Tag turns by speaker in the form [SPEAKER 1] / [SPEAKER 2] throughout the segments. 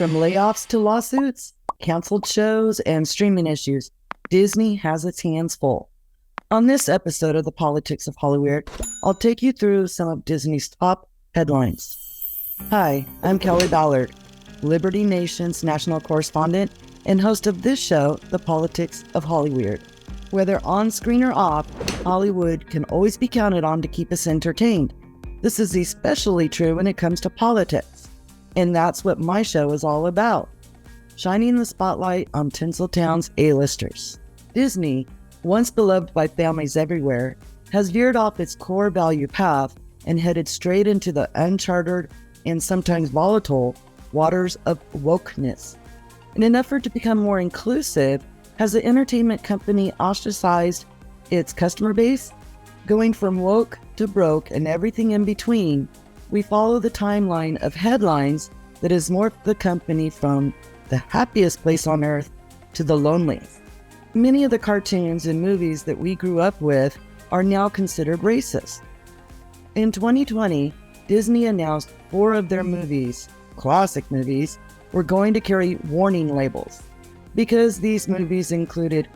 [SPEAKER 1] From layoffs to lawsuits, canceled shows, and streaming issues, Disney has its hands full. On this episode of the Politics of HollyWeird, I'll take you through some of Disney's top headlines. Hi, I'm Kelly Ballard, Liberty Nation's national correspondent and host of this show, The Politics of HollyWeird. Whether on screen or off, Hollywood can always be counted on to keep us entertained. This is especially true when it comes to politics. And that's what my show is all about, shining the spotlight on Tinseltown's A-listers. Disney, once beloved by families everywhere, has veered off its core value path and headed straight into the uncharted and sometimes volatile waters of wokeness. In an effort to become more inclusive, has the entertainment company ostracized its customer base? Going from woke to broke and everything in between, we follow the timeline of headlines that has morphed the company from the happiest place on earth to the loneliest. Many of the cartoons and movies that we grew up with are now considered racist. In 2020, Disney announced 4 of their movies, classic movies, were going to carry warning labels because these movies included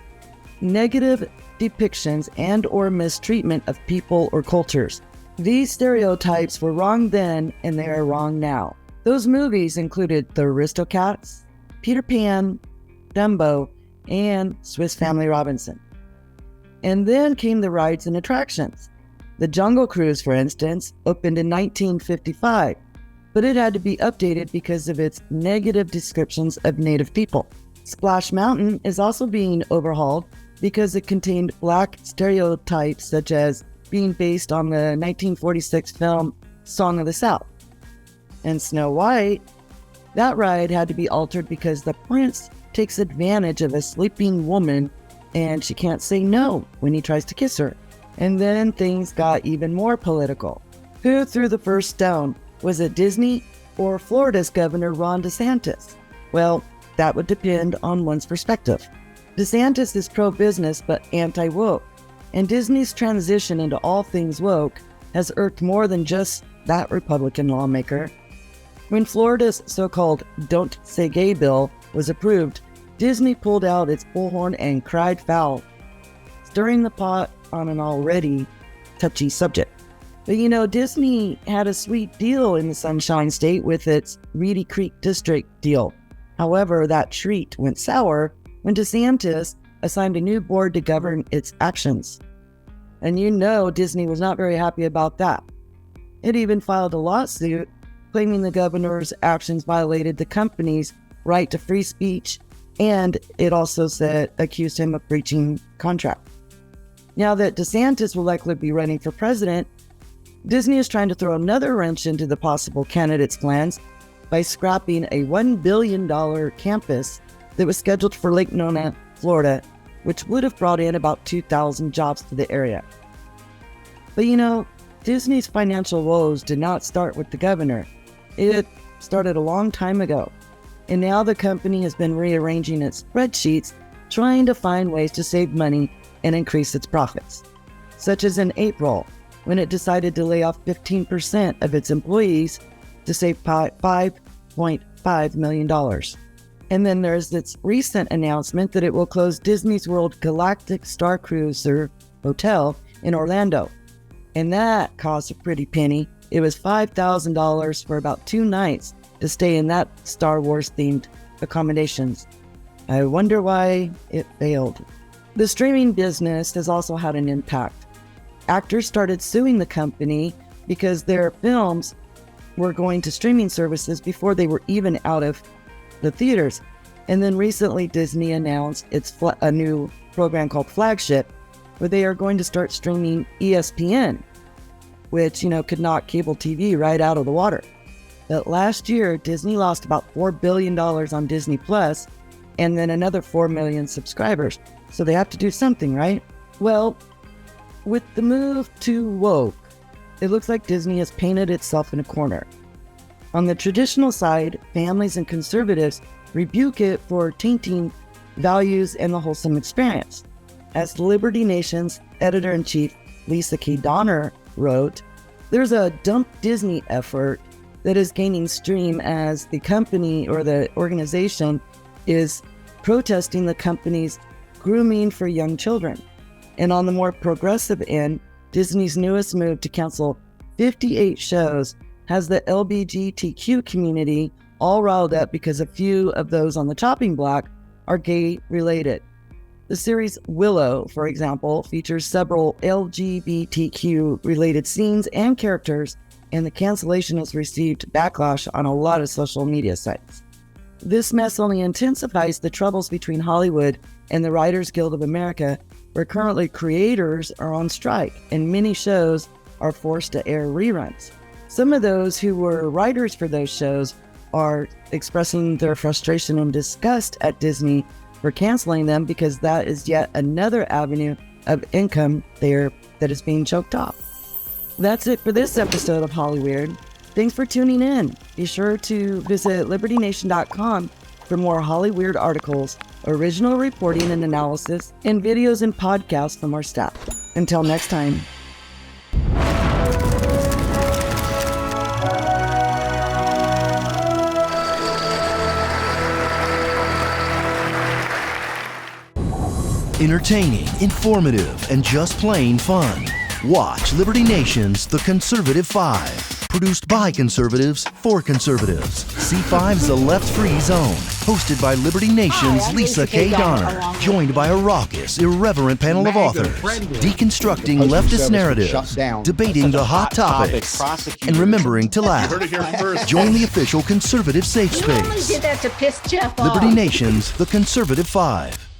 [SPEAKER 1] negative depictions and or mistreatment of people or cultures. These stereotypes were wrong then and they are wrong now. Those movies included The Aristocats, Peter Pan, Dumbo, and Swiss Family Robinson. And then came the rides and attractions. The Jungle Cruise, for instance, opened in 1955, but it had to be updated because of its negative descriptions of Native people. Splash Mountain is also being overhauled because it contained black stereotypes such as being based on the 1946 film Song of the South. And Snow White, that ride had to be altered because the prince takes advantage of a sleeping woman and she can't say no when he tries to kiss her. And then things got even more political. Who threw the first stone? Was it Disney or Florida's Governor Ron DeSantis? Well, that would depend on one's perspective. DeSantis is pro-business but anti-woke. And Disney's transition into all things woke has irked more than just that Republican lawmaker. When Florida's so-called Don't Say Gay bill was approved, Disney pulled out its bullhorn and cried foul, stirring the pot on an already touchy subject. But you know, Disney had a sweet deal in the Sunshine State with its Reedy Creek District deal. However, that treat went sour when DeSantis assigned a new board to govern its actions. And you know Disney was not very happy about that. It even filed a lawsuit claiming the governor's actions violated the company's right to free speech, and it also accused him of breaching contract. Now that DeSantis will likely be running for president, Disney is trying to throw another wrench into the possible candidate's plans by scrapping a $1 billion campus that was scheduled for Lake Nona, Florida, which would have brought in about 2,000 jobs to the area. But you know, Disney's financial woes did not start with the governor. It started a long time ago. And now the company has been rearranging its spreadsheets, trying to find ways to save money and increase its profits. Such as in April, when it decided to lay off 15% of its employees to save $5.5 million. And then there's its recent announcement that it will close Disney's World Galactic Star Cruiser Hotel in Orlando. And that cost a pretty penny. It was $5,000 for about 2 nights to stay in that Star Wars-themed accommodations. I wonder why it failed. The streaming business has also had an impact. Actors started suing the company because their films were going to streaming services before they were even out of the theaters. And then recently Disney announced a new program called Flagship, where they are going to start streaming ESPN, which, you know, could knock cable TV right out of the water. But last year, Disney lost about $4 billion on Disney Plus, and then another 4 million subscribers. So they have to do something, right? Well, with the move to woke, it looks like Disney has painted itself in a corner. On the traditional side, families and conservatives rebuke it for tainting values and the wholesome experience. As Liberty Nation's editor-in-chief Lisa K. Donner wrote, there's a dump Disney effort that is gaining steam as the company or the organization is protesting the company's grooming for young children. And on the more progressive end, Disney's newest move to cancel 58 shows has the LGBTQ community all riled up because a few of those on the chopping block are gay-related. The series Willow, for example, features several LGBTQ-related scenes and characters, and the cancellation has received backlash on a lot of social media sites. This mess only intensifies the troubles between Hollywood and the Writers Guild of America, where currently creators are on strike and many shows are forced to air reruns. Some of those who were writers for those shows are expressing their frustration and disgust at Disney for canceling them because that is yet another avenue of income there that is being choked off. That's it for this episode of HollyWeird. Thanks for tuning in. Be sure to visit libertynation.com for more HollyWeird articles, original reporting and analysis, and videos and podcasts from our staff. Until next time.
[SPEAKER 2] Entertaining, informative, and just plain fun. Watch Liberty Nation's The Conservative 5. Produced by conservatives for conservatives. C5's The Left Free Zone. Hosted by Liberty Nation's Lisa K. Donner. Joined by a raucous, irreverent panel of authors. Deconstructing leftist narratives. Debating the hot topics. And remembering to laugh. Join the official conservative safe space.
[SPEAKER 3] You only did that to piss Jeff off.
[SPEAKER 2] Liberty Nation's The Conservative 5.